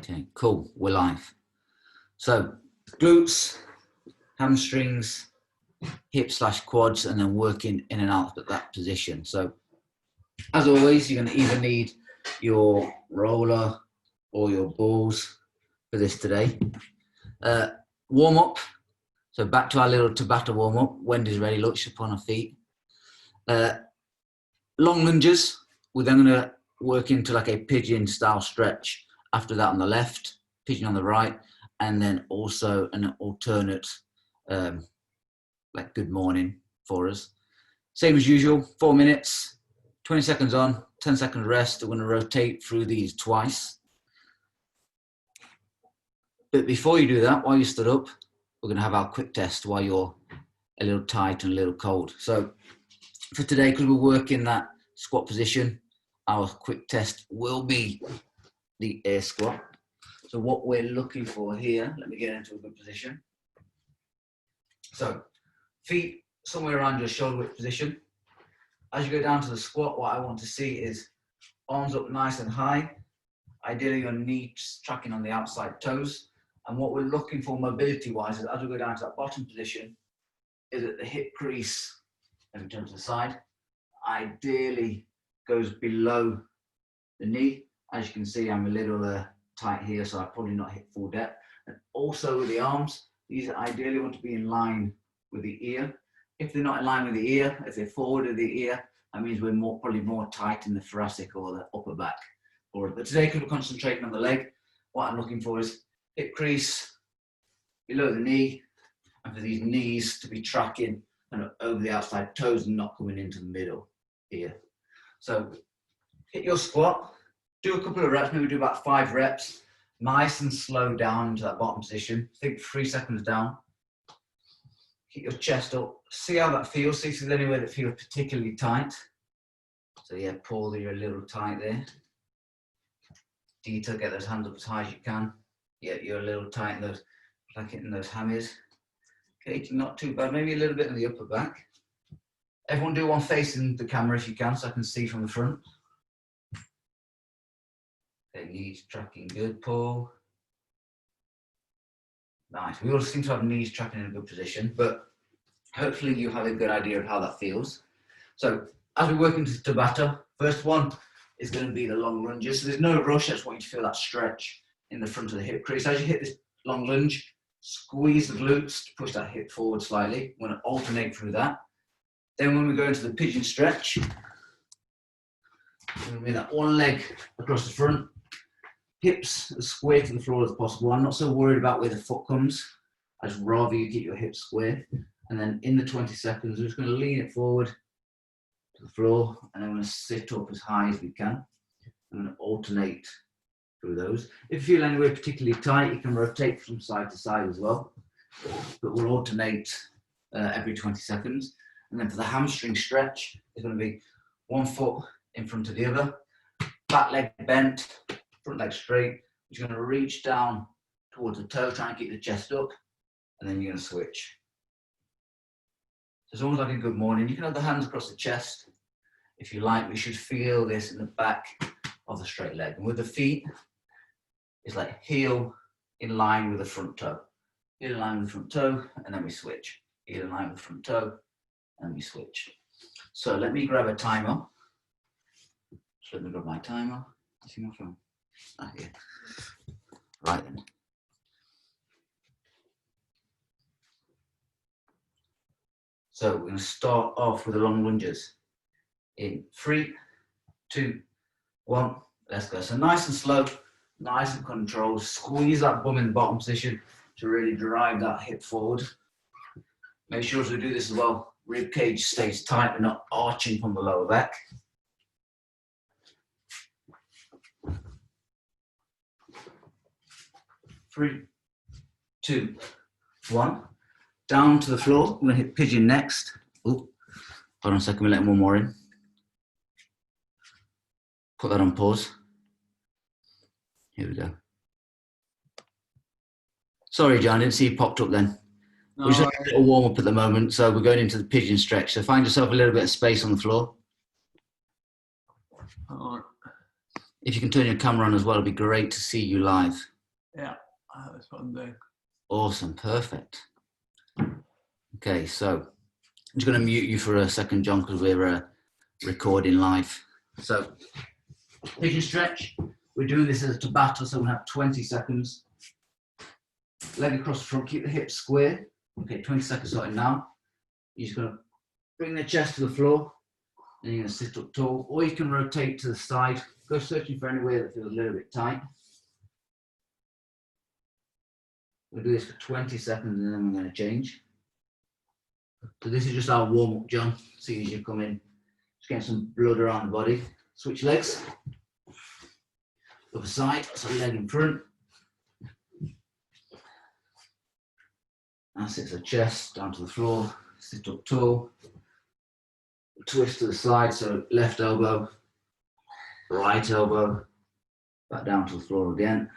Okay, cool. We're live. So glutes, hamstrings, hip/quads, and then working in and out of that position. So as always, you're going to either need your roller or your balls for this today. Warm up. So back to our little Tabata warm up. Wendy's ready. Look, she's up on her feet. Long lunges. We're then going to work into like a pigeon style stretch. After that on the left, pigeon on the right, and then also an alternate, like good morning for us. Same as usual, 4 minutes, 20 seconds on, 10 seconds rest. We're going to rotate through these twice. But before you do that, while you stood up, we're going to have our quick test while you're a little tight and a little cold. So for today, because we're working that squat position, our quick test will be the air squat. So what we're looking for here, let me get into a good position. So feet somewhere around your shoulder width position. As you go down to the squat, what I want to see is arms up nice and high. Ideally your knees tracking on the outside toes. And what we're looking for mobility wise is as we go down to that bottom position, is that the hip crease, let me turn to the side, ideally goes below the knee. As you can see, I'm a little tight here, so I've probably not hit full depth. And also with the arms, these ideally want to be in line with the ear. If they're not in line with the ear, if they're forward of the ear, that means we're probably more tight in the thoracic or the upper back. But today, because we're concentrating on the leg, what I'm looking for is hip crease below the knee, and for these knees to be tracking and over the outside toes and not coming into the middle here. So hit your squat. Do a couple of reps, maybe do about 5 reps. Nice and slow down into that bottom position. Think 3 seconds down. Keep your chest up. See how that feels. See if there's anywhere that feels particularly tight. So yeah, Paul, you're a little tight there. Dita, get those hands up as high as you can. Yeah, you're a little tight in those, like hitting those hammies. Okay, not too bad. Maybe a little bit in the upper back. Everyone do one facing the camera if you can, so I can see from the front. Okay, knees tracking good, Paul. Nice. We all seem to have knees tracking in a good position, but hopefully you have a good idea of how that feels. So as we work into Tabata, first one is going to be the long lunges. So there's no rush. I just want you to feel that stretch in the front of the hip crease. As you hit this long lunge, squeeze the glutes to push that hip forward slightly. We're going to alternate through that. Then when we go into the pigeon stretch, we're going to move that one leg across the front. Hips as square to the floor as possible. I'm not so worried about where the foot comes. I'd just rather you get your hips square. And then in the 20 seconds, we're just going to lean it forward to the floor. And then we're going to sit up as high as we can. I'm going to alternate through those. If you feel anywhere particularly tight, you can rotate from side to side as well. But we'll alternate every 20 seconds. And then for the hamstring stretch, it's going to be one foot in front of the other. Back leg bent. Front leg straight. You're going to reach down towards the toe, try and keep the chest up, and then you're going to switch. So it's almost like a good morning. You can have the hands across the chest. If you like, we should feel this in the back of the straight leg. And with the feet, it's like heel in line with the front toe. Heel in line with the front toe, and then we switch. Heel in line with the front toe, and we switch. So let me grab a timer. So let me grab my timer. I see my phone. Here. Right then. So we're going to start off with the long lunges. In 3, 2, 1, let's go. So nice and slow, nice and controlled. Squeeze that bum in the bottom position to really drive that hip forward. Make sure as we do this as well, rib cage stays tight. We're not arching from the lower back. 3, 2, 1. Down to the floor. I'm going to hit pigeon next. Oh, hold on a second. We'll let one more in. Put that on pause. Here we go. Sorry, John. I didn't see you popped up then. No, we're just having a little warm up at the moment, so we're going into the pigeon stretch. So find yourself a little bit of space on the floor. If you can turn your camera on as well, it'd be great to see you live. Yeah, that's what I'm doing. Awesome, perfect. Okay, so I'm just going to mute you for a second, John, because we're recording live. So, pigeon stretch. We're doing this as a Tabata, so we'll have 20 seconds. Leg across the front, keep the hips square. Okay, 20 seconds starting now. You're just going to bring the chest to the floor, and you're going to sit up tall, or you can rotate to the side. Go searching for anywhere that feels a little bit tight. We'll do this for 20 seconds, and then we're going to change. So this is just our warm-up, John. As soon as you come in, just getting some blood around the body. Switch legs. Other side, so leg in front. And sit the chest down to the floor, sit up tall. Twist to the side, so left elbow, right elbow, back down to the floor again.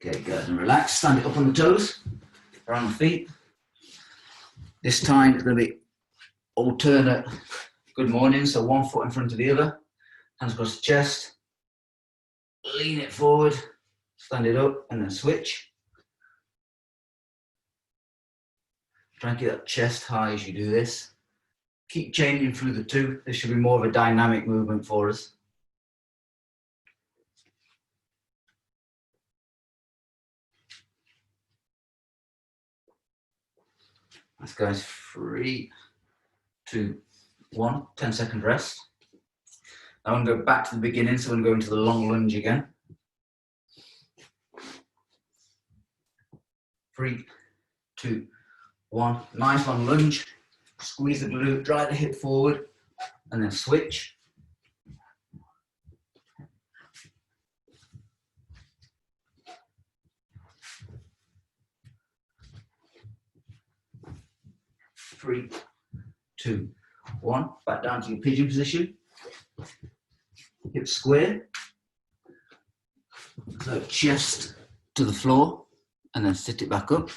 Okay, good, and relax, stand it up on the toes, or on the feet. This time it's going to be alternate good morning, so one foot in front of the other, hands across the chest, lean it forward, stand it up, and then switch. Try and keep that chest high as you do this. Keep changing through the two. This should be more of a dynamic movement for us. Let's go, 3, 2, 1, 10-second rest. Now I'm going to go back to the beginning, so I'm going to go into the long lunge again. 3, 2, 1, nice long lunge. Squeeze the glute, drive the hip forward, and then switch. Three, 2, 1, back down to your pigeon position. Hips square. So chest to the floor, and then sit it back up.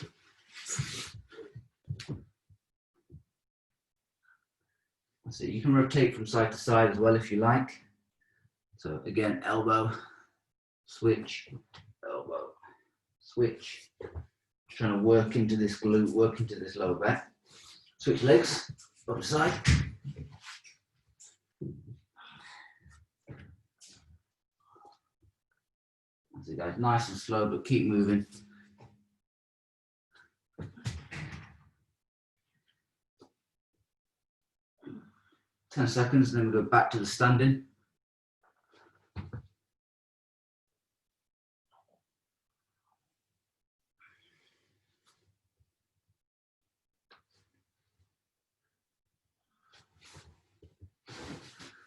So you can rotate from side to side as well if you like. So again, elbow, switch, elbow, switch. Trying to work into this glute, work into this lower back. Switch legs, other side. That's it, guys. Nice and slow, but keep moving. Ten seconds, and then we go back to the standing.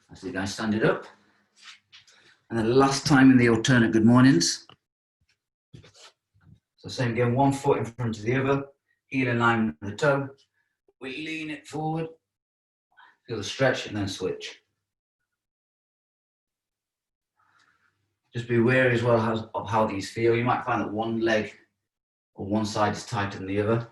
That's it, guys. Stand it up. And then last time in the alternate good mornings. So same again, one foot in front of the other, heel in line with the toe. We lean it forward, feel the stretch, and then switch. Just be wary as well of how these feel. You might find that one leg or one side is tighter than the other.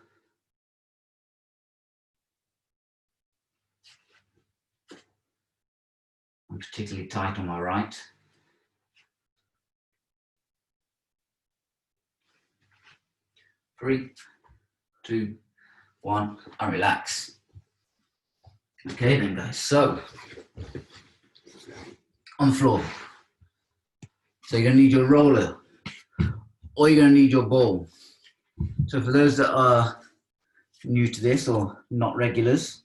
I'm particularly tight on my right. Three, 2, 1, and relax. Okay then, guys, so on the floor. So you're gonna need your roller, or you're gonna need your ball. So for those that are new to this or not regulars,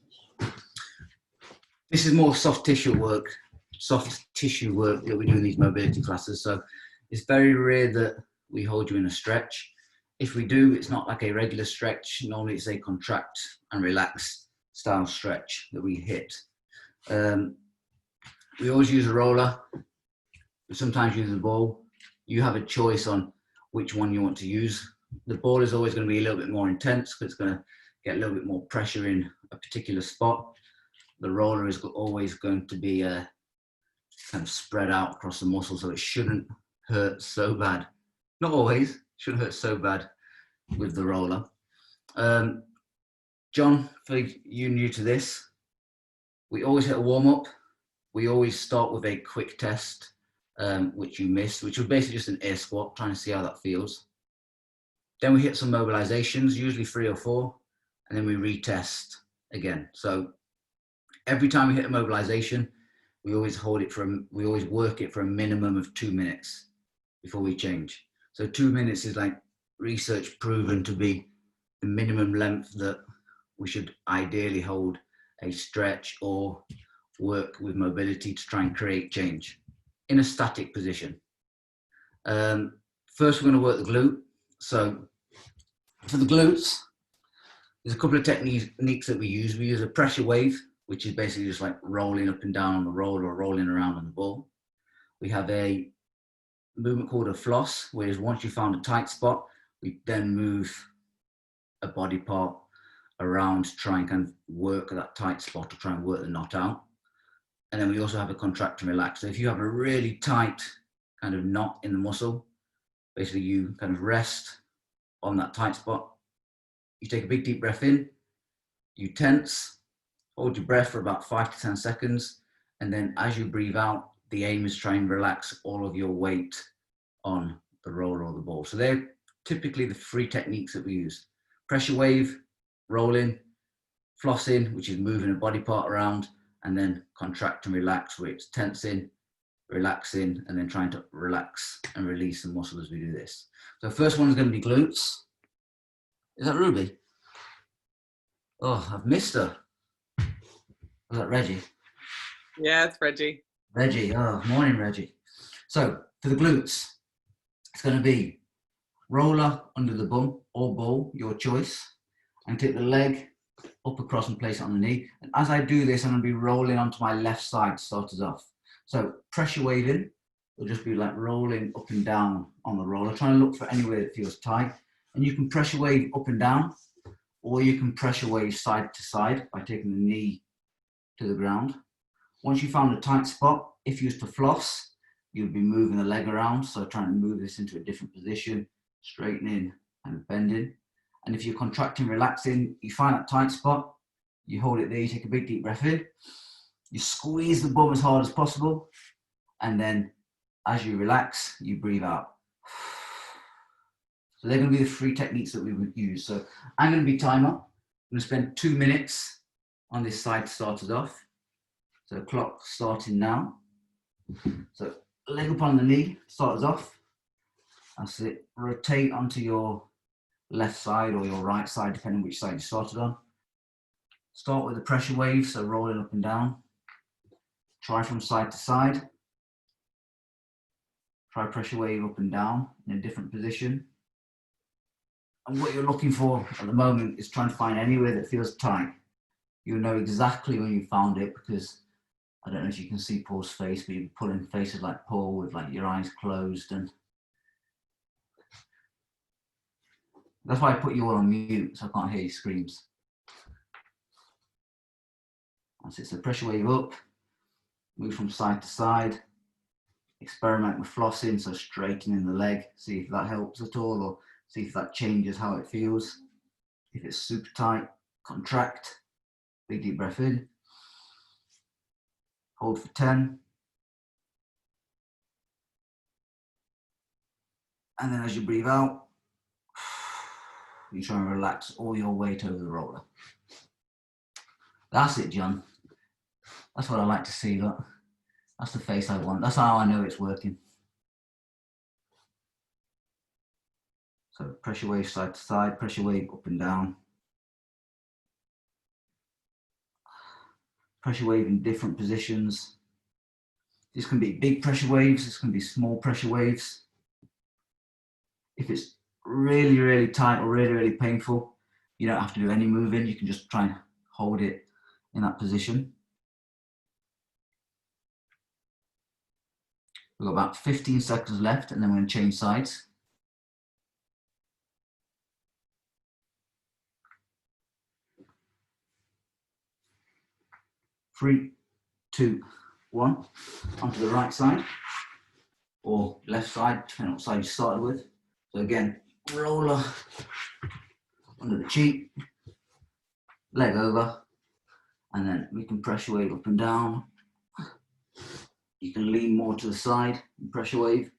this is more soft tissue work that we do in these mobility classes. So it's very rare that we hold you in a stretch. If we do, it's not like a regular stretch. Normally it's a contract and relax style stretch that we hit. We always use a roller. We sometimes use a ball. You have a choice on which one you want to use. The ball is always going to be a little bit more intense because it's going to get a little bit more pressure in a particular spot. The roller is always going to be kind of spread out across the muscle, so it shouldn't hurt so bad. Not always, shouldn't hurt so bad with the roller. John, for you new to this, we always hit a warm-up. We always start with a quick test, which you missed, which was basically just an air squat, trying to see how that feels. Then we hit some mobilizations, usually 3 or 4, and then we retest again. So every time we hit a mobilization, we always work it for a minimum of 2 minutes before we change. So 2 minutes is like research proven to be the minimum length that we should ideally hold a stretch or work with mobility to try and create change in a static position. First, we're going to work the glute. So for the glutes, there's a couple of techniques that we use. We use a pressure wave, which is basically just like rolling up and down on the roll or rolling around on the ball. We have a movement called a floss, whereas once you found a tight spot, we then move a body part around to try and kind of work that tight spot to try and work the knot out. And then we also have a contract and relax. So if you have a really tight kind of knot in the muscle, basically you kind of rest on that tight spot. You take a big deep breath in, you tense, hold your breath for about 5 to 10 seconds. And then as you breathe out, the aim is to try and relax all of your weight on the roller or the ball. So they're typically the 3 techniques that we use. Pressure wave, rolling, flossing, which is moving a body part around, and then contract and relax, where it's tensing, relaxing, and then trying to relax and release the muscle as we do this. So first one is going to be glutes. Is that Ruby? Oh, I've missed her. Is that Reggie? Yeah, it's Reggie. Reggie, oh, morning Reggie. So for the glutes, it's going to be roller under the bum or ball, your choice, and take the leg up across and place it on the knee. And as I do this, I'm going to be rolling onto my left side to start us off. So pressure waving will just be like rolling up and down on the roller, trying to look for anywhere that feels tight. And you can pressure wave up and down, or you can pressure wave side to side by taking the knee to the ground. Once you found a tight spot, if you used to floss, you'd be moving the leg around. So trying to move this into a different position, straightening and bending. And if you're contracting, relaxing, you find that tight spot, you hold it there, you take a big deep breath in, you squeeze the bum as hard as possible, and then as you relax, you breathe out. So they're going to be the 3 techniques that we would use. So I'm going to be timer. I'm going to spend 2 minutes on this side to start us off. So clock starting now. So leg up on the knee, start us off. That's it. Rotate onto your left side or your right side, depending which side you started on. Start with the pressure wave, so rolling up and down. Try from side to side. Try pressure wave up and down in a different position. And what you're looking for at the moment is trying to find anywhere that feels tight. You'll know exactly when you found it, because I don't know if you can see Paul's face, but you're pulling faces like Paul with like your eyes closed, and that's why I put you all on mute, so I can't hear your screams. That's it. So pressure wave up, move from side to side, experiment with flossing, so straightening the leg, see if that helps at all, or see if that changes how it feels. If it's super tight, contract, big deep breath in, hold for 10. And then as you breathe out, you try and relax all your weight over the roller. That's it, John. That's what I like to see. Look, that's the face I want. That's how I know it's working. So pressure wave side to side, pressure wave up and down. Pressure wave in different positions. This can be big pressure waves, this can be small pressure waves. If it's really, really tight or really, really painful, you don't have to do any moving. You can just try and hold it in that position. We've got about 15 seconds left, and then we're going to change sides. 3, 2, 1. Onto the right side or left side, depending on what side you started with. So again, roller under the cheek, leg over, and then we can pressure wave up and down. You can lean more to the side and pressure wave.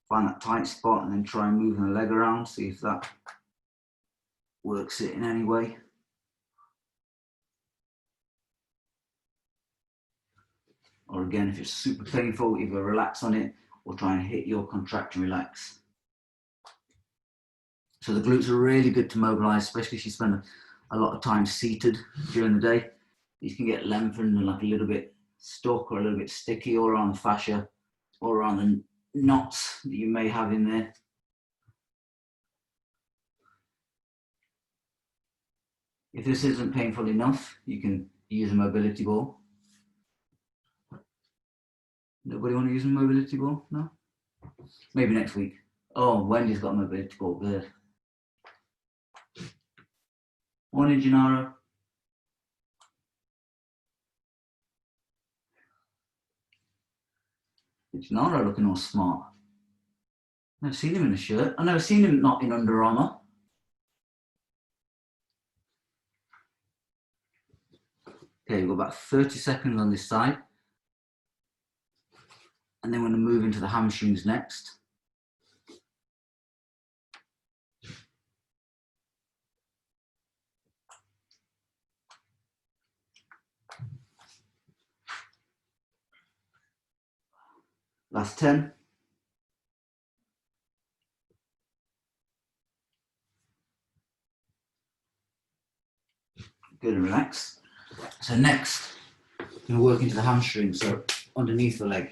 Find that tight spot and then try and move the leg around, see if that works it in any way. Or again, if it's super painful, either relax on it or try and hit your contract and relax. So the glutes are really good to mobilize, especially if you spend a lot of time seated during the day. These can get lengthened and like a little bit stuck or a little bit sticky all around the fascia or around the knots that you may have in there. If this isn't painful enough, you can use a mobility ball. Nobody want to use a mobility ball? No? Maybe next week. Oh, Wendy's got a mobility ball. Good. Morning, Gennaro. Gennaro looking all smart. I've never seen him in a shirt. I've never seen him not in Under Armour. Okay, we've got about 30 seconds on this side. And then we're going to move into the hamstrings next. Last 10. Good and relax. So next, we're going to work into the hamstring, so underneath the leg.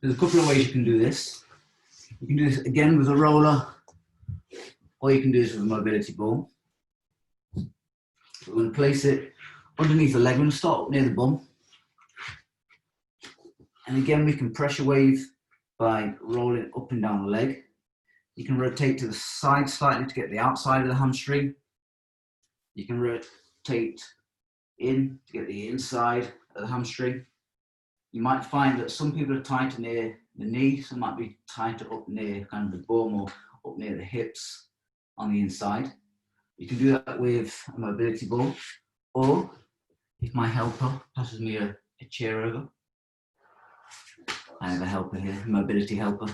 There's a couple of ways you can do this. You can do this again with a roller, or you can do this with a mobility ball. We're going to place it underneath the leg. We're going to start up near the bum. And again, we can pressure wave by rolling up and down the leg. You can rotate to the side slightly to get the outside of the hamstring. You can rotate in to get the inside of the hamstring. You might find that some people are tighter near the knee, some might be tighter up near kind of the bum or up near the hips on the inside. You can do that with a mobility ball, or if my helper passes me a chair over, I have a helper here, a mobility helper.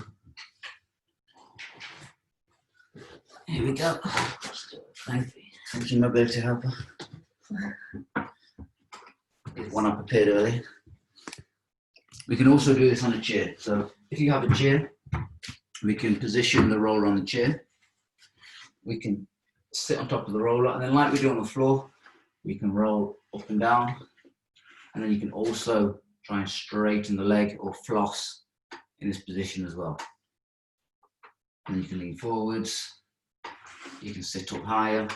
Here we go. Thank you, mobility helper. There's one I prepared earlier. We can also do this on a chair. So if you have a chair, we can position the roller on the chair. We can sit on top of the roller, and then like we do on the floor, we can roll up and down. And then you can also try and straighten the leg or floss in this position as well. And you can lean forwards. You can sit up higher.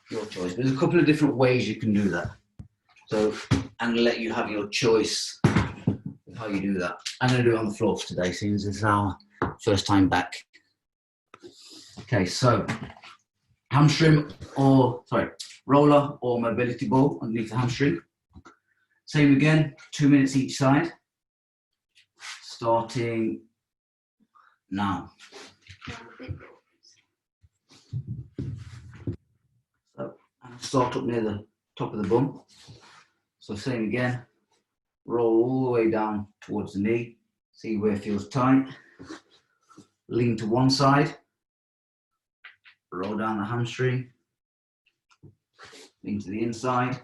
Your choice. There's a couple of different ways you can do that. So I'm going to let you have your choice of how you do that. I'm going to do it on the floor for today, since it's our first time back. Okay, so roller or mobility ball underneath the hamstring. Same again, 2 minutes each side. Starting now. So I'll start up near the top of the bum. So same again, roll all the way down towards the knee, see where it feels tight. Lean to one side, roll down the hamstring, lean to the inside,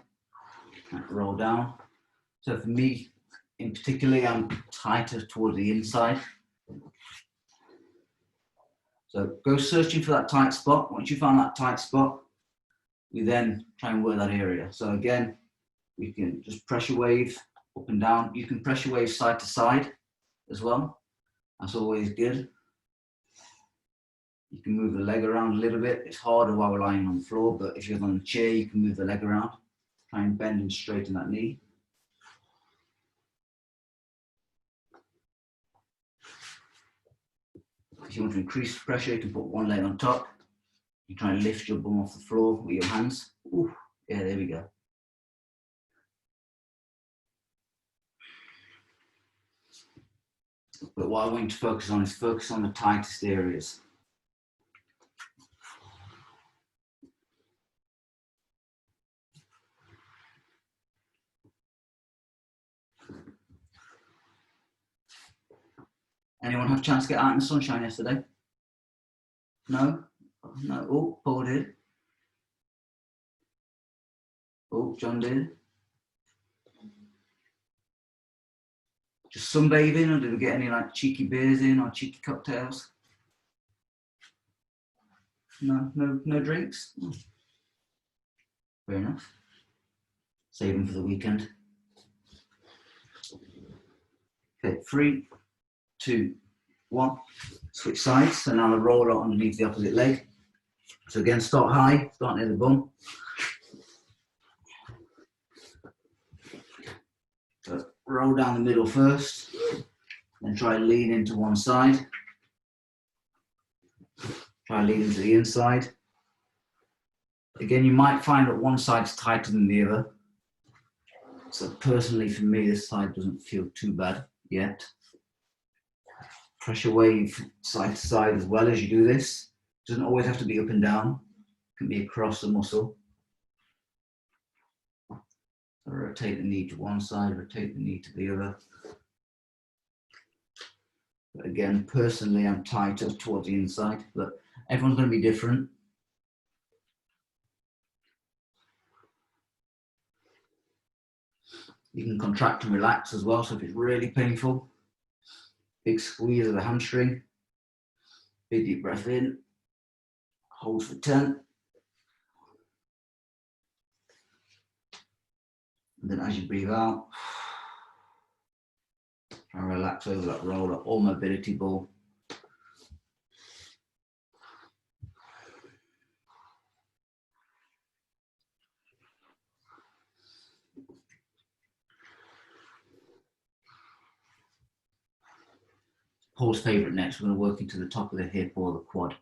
and roll down. So for me, in particular, I'm tighter towards the inside. So go searching for that tight spot. Once you find that tight spot, we then try and work that area. So again, we can just pressure wave up and down. You can pressure wave side to side as well. That's always good. You can move the leg around a little bit. It's harder while we're lying on the floor, but if you're on the chair, you can move the leg around. Try and bend and straighten that knee. If you want to increase pressure, you can put one leg on top. You try and lift your bum off the floor with your hands. Ooh, yeah, there we go. But what I want you to focus on is focus on the tightest areas. Anyone have a chance to get out in the sunshine yesterday? No? No. Oh, Paul did. Oh, John did. Just sunbathing, or did we get any like cheeky beers in or cheeky cocktails? No drinks? Oh. Fair enough. Save them for the weekend. Okay, 3, 2, 1. Switch sides, and now I'll roll out underneath the opposite leg. So again, start high, start near the bum. So roll down the middle first, then try and lean into one side. Try and lean into the inside. Again, you might find that one side's tighter than the other. So personally, for me, this side doesn't feel too bad yet. Pressure wave side to side as well as you do this. Doesn't always have to be up and down. It can be across the muscle. So rotate the knee to one side, rotate the knee to the other. But again, personally, I'm tighter towards the inside, but everyone's going to be different. You can contract and relax as well. So if it's really painful, big squeeze of the hamstring, big deep breath in, hold for 10. And then as you breathe out, try and relax over that roller, all mobility ball. Paul's favourite next, we're going to work into the top of the hip or the quad.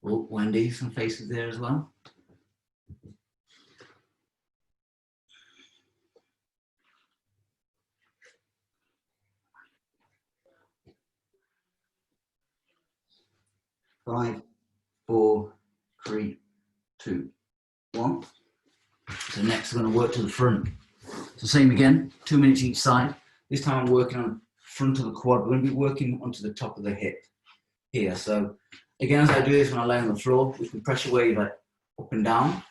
Oh, Wendy, some faces there as well. Five, 4, 3, 2, 1. So next we're going to work to the front. So same again, 2 minutes each side. This time I'm working on the front of the quad. We're going to be working onto the top of the hip here. So again, as I do this when I lay on the floor, we can pressure wave like up and down.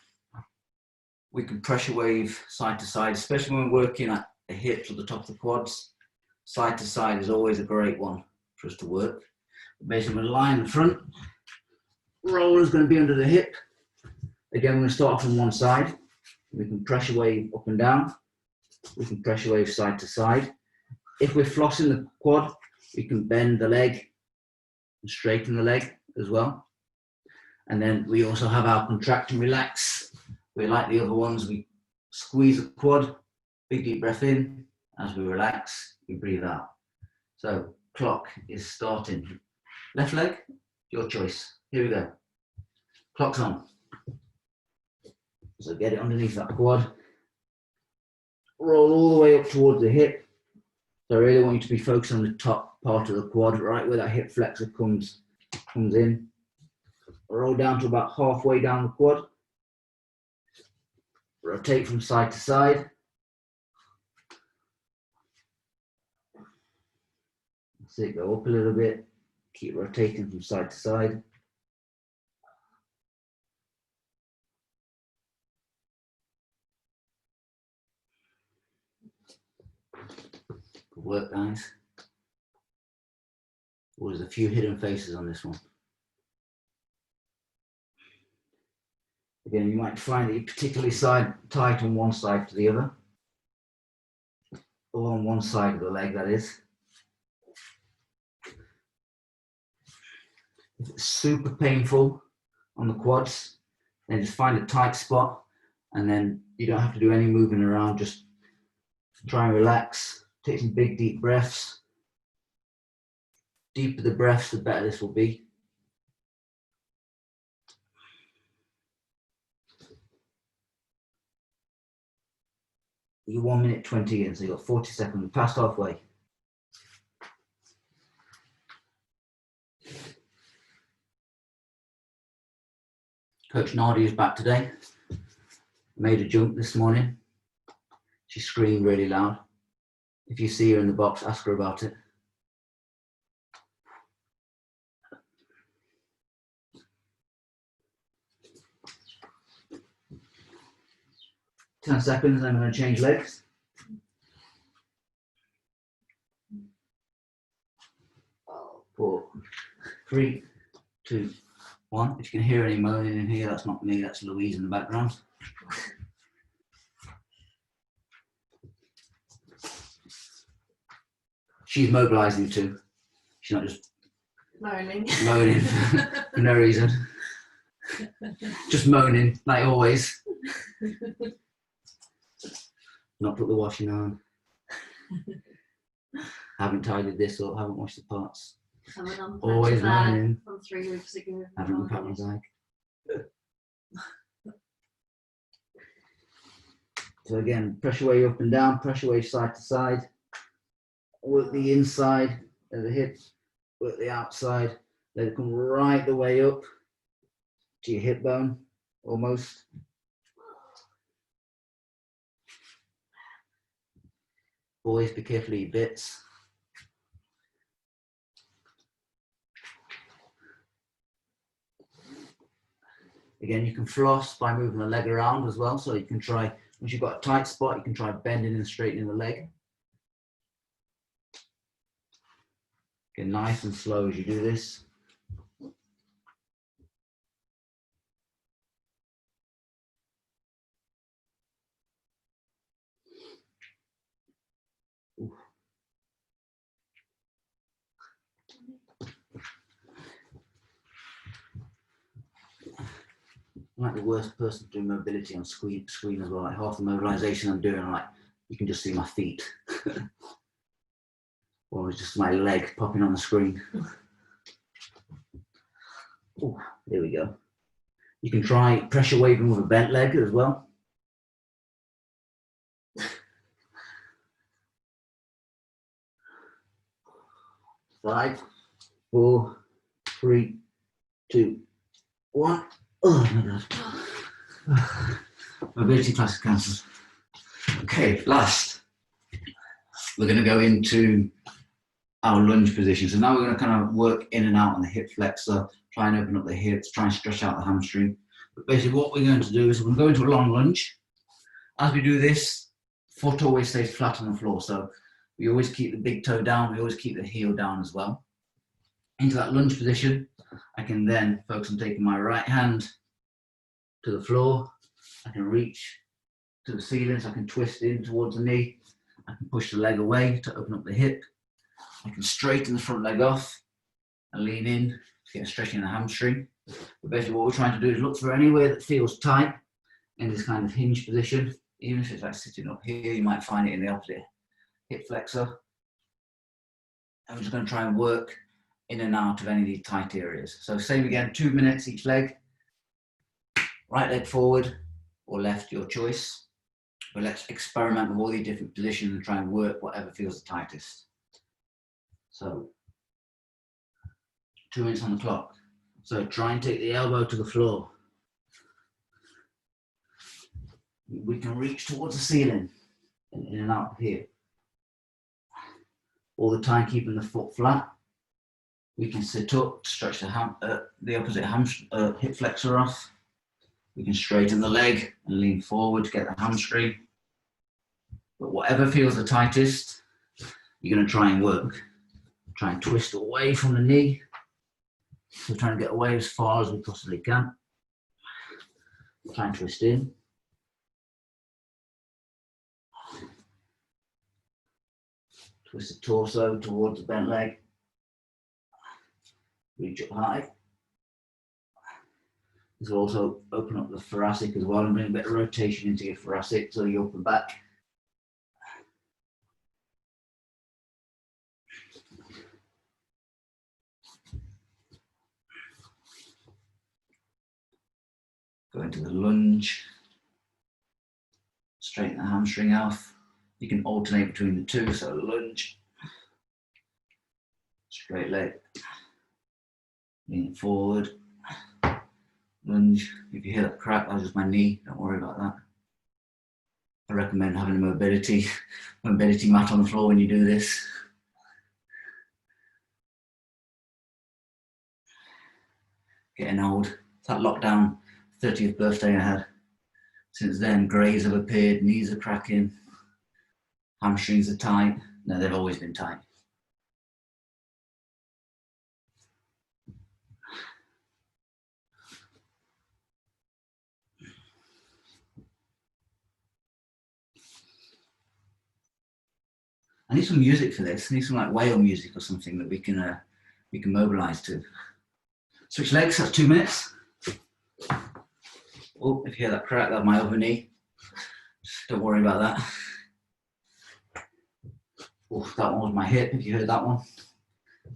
We can pressure wave side to side, especially when we're working at the hips or the top of the quads. Side to side is always a great one for us to work. Basically, we're going to lie in the front. Roller is going to be under the hip. Again, we're going to start off from one side. We can pressure wave up and down. We can pressure wave side to side. If we're flossing the quad, we can bend the leg and straighten the leg as well. And then we also have our contract and relax. We like the other ones, we squeeze the quad, big deep breath in. As we relax, we breathe out. So clock is starting. Left leg, your choice. Here we go. Clock's on. So get it underneath that quad. Roll all the way up towards the hip. So I really want you to be focused on the top part of the quad, right where that hip flexor comes in. Roll down to about halfway down the quad. Rotate from side to side. That's it, go up a little bit. Keep rotating from side to side. Good work, guys. Oh, there's a few hidden faces on this one. Again, you might find that you're particularly tight on one side to the other. Or on one side of the leg, that is. If it's super painful on the quads, then just find a tight spot and then you don't have to do any moving around. Just try and relax. Take some big deep breaths. Deeper the breaths, the better this will be. You're 1 minute 20 in, so you've got 40 seconds, past halfway. Coach Nardi is back today. made a jump this morning. She screamed really loud. If you see her in the box, ask her about it. Ten seconds, I'm going to change legs. Four, 3, 2, 1. If you can hear any moaning in here, that's not me, that's Louise in the background. She's mobilising too. She's not just moaning for no reason. Just moaning, like always. Not put the washing on. Haven't tidied this up, haven't washed the pots. Always moaning. From 3 weeks ago. Haven't unpacked my bag. So again, pressure wave up and down, pressure wave side to side. Work the inside of the hips, work the outside. Let it come right the way up to your hip bone, almost. Boys, be careful of your bits. Again, you can floss by moving the leg around as well. So you can try, once you've got a tight spot, you can try bending and straightening the leg. Get nice and slow as you do this. Ooh. I'm like the worst person doing mobility on screen as well. Like half the mobilization I'm doing, like you can just see my feet. Or it's just my leg popping on the screen. Ooh, there we go. You can try pressure waving with a bent leg as well. 5, 4, 3, 2, 1. Oh my God. Mobility class is cancelled. Okay, last. We're going to go into our lunge position. So now we're going to kind of work in and out on the hip flexor, try and open up the hips, try and stretch out the hamstring. But basically what we're going to do is we're going to go into a long lunge. As we do this, foot always stays flat on the floor. So we always keep the big toe down. We always keep the heel down as well. Into that lunge position, I can then focus on taking my right hand to the floor. I can reach to the ceiling, so I can twist in towards the knee. I can push the leg away to open up the hip. I can straighten the front leg off and lean in to get a stretch in the hamstring. But basically what we're trying to do is look for anywhere that feels tight in this kind of hinge position. Even if it's like sitting up here, you might find it in the opposite hip flexor. And we're just going to try and work in and out of any of these tight areas. So same again, 2 minutes each leg. Right leg forward or left, your choice. But let's experiment with all these different positions and try and work whatever feels the tightest. So 2 minutes on the clock. So try and take the elbow to the floor. We can reach towards the ceiling and in and out of here. All the time keeping the foot flat. We can sit up, stretch the opposite hip flexor off. We can straighten the leg and lean forward to get the hamstring. But whatever feels the tightest, you're going to try and work. Try and twist away from the knee. So try and get away as far as we possibly can. Try and twist in. Twist the torso towards the bent leg. Reach up high. This will also open up the thoracic as well and bring a bit of rotation into your thoracic so you open back. Go into the lunge. Straighten the hamstring off. You can alternate between the two, so lunge. Straight leg. Lean forward. Lunge. If you hear that crack, that's just my knee. Don't worry about that. I recommend having a mobility mat on the floor when you do this. Getting old. It's that lockdown 30th birthday I had. Since then, greys have appeared, knees are cracking, hamstrings are tight. No, they've always been tight. I need some music for this. I need some like whale music or something that we can mobilise to. Switch legs, that's 2 minutes. Oh, if you hear that crack, that's my other knee. Just don't worry about that. Oh, that one was my hip, if you heard that one.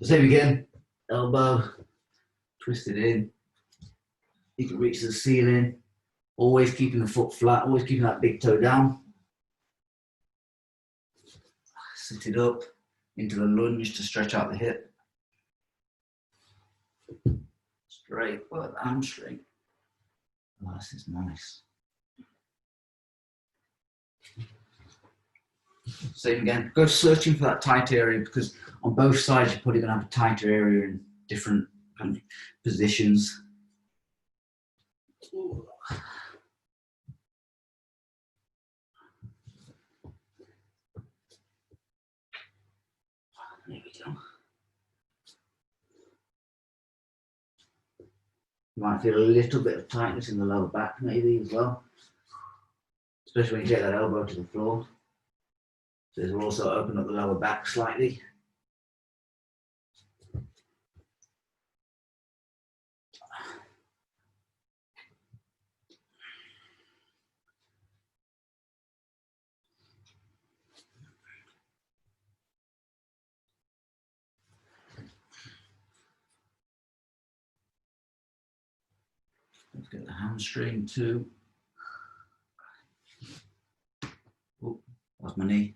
So same again, elbow, twist it in. You can reach the ceiling. Always keeping the foot flat, always keeping that big toe down. Sit it up into the lunge to stretch out the hip. Straight, work the hamstring. Oh, this is nice. Same again, go searching for that tight area, because on both sides you're probably going to have a tighter area in different kind of positions. Ooh. There we go. You might feel a little bit of tightness in the lower back maybe as well, especially when you get that elbow to the floor. So this will also open up the lower back slightly. Let's get the hamstring too. Oh, that's my knee.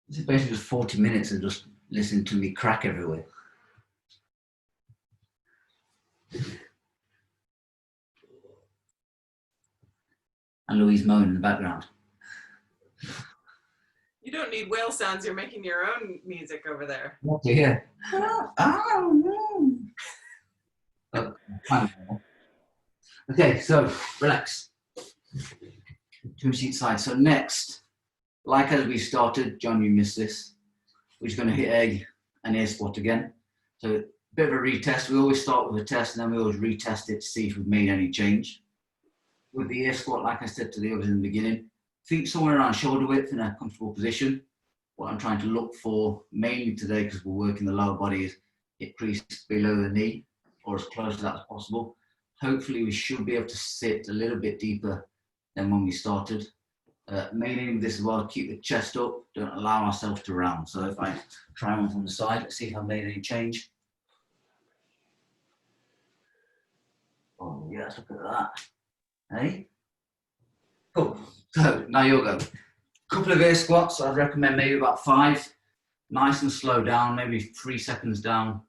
This is basically just 40 minutes of just listening to me crack everywhere. And Louise moan in the background. You don't need whale sounds. You're making your own music over there. What do you hear? Oh, no. Okay, so relax. 2 seat side. So next, like as we started, John, you missed this. We're just going to hit an air squat again. So a bit of a retest. We always start with a test and then we always retest it to see if we've made any change. With the air squat, like I said to the others in the beginning, feet somewhere around shoulder width in a comfortable position. What I'm trying to look for mainly today, because we're working the lower body, is hip crease below the knee or as close to that as possible. Hopefully we should be able to sit a little bit deeper than when we started. Main aim of this as well, keep the chest up, don't allow ourselves to round. So if I try one from the side, let's see if I've made any change. Oh yes, look at that. Hey? Cool. So now you'll go. Couple of air squats, I'd recommend maybe about 5. Nice and slow down, maybe 3 seconds down.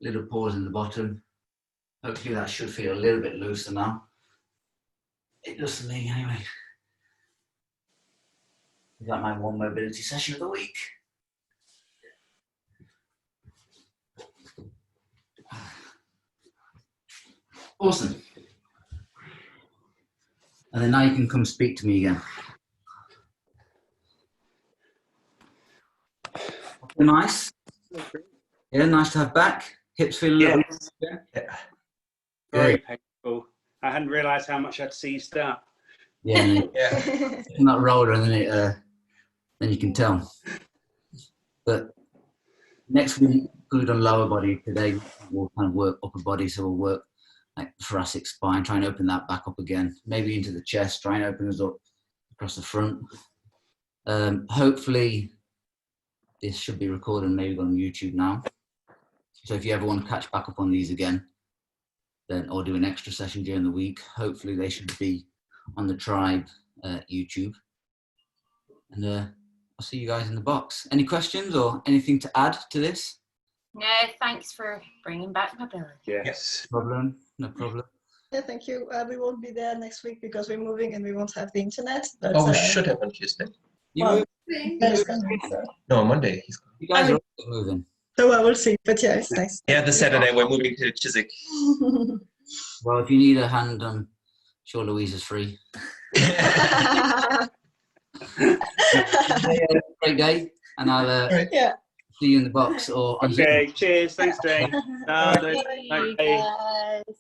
Little pause in the bottom. Hopefully that should feel a little bit looser now. It does for me anyway. Is that my one mobility session of the week? Awesome. And then now you can come speak to me again. Nice. Yeah, nice to have back. Hips feeling a little bit. Yeah. Very painful. I hadn't realised how much I'd seized up. Yeah, yeah. That roller, and then you can tell. But next week, good on lower body. Today we'll kind of work upper body, so we'll work like thoracic spine, try and open that back up again, maybe into the chest, try and open us up across the front. Hopefully this should be recorded and maybe on YouTube now. So if you ever want to catch back up on these again, then or do an extra session during the week, hopefully they should be on the Tribe YouTube. And I'll see you guys in the box. Any questions or anything to add to this? No, thanks for bringing back mobility. Yeah. Yes. No problem. Yeah, thank you. We won't be there next week because we're moving and we won't have the internet. But, Oh, we should have on Tuesday. You well, move, that is coming, so. No, on Monday. you guys are always moving. So I will see. But yeah, it's nice. Yeah, this Saturday we're moving to Chiswick. Well, if you need a hand, I'm sure Louise is free. Great day, and I'll Yeah. see you in the box or on Zoom. Okay, cheers. Thanks, Jane. Alright. Bye. Guys.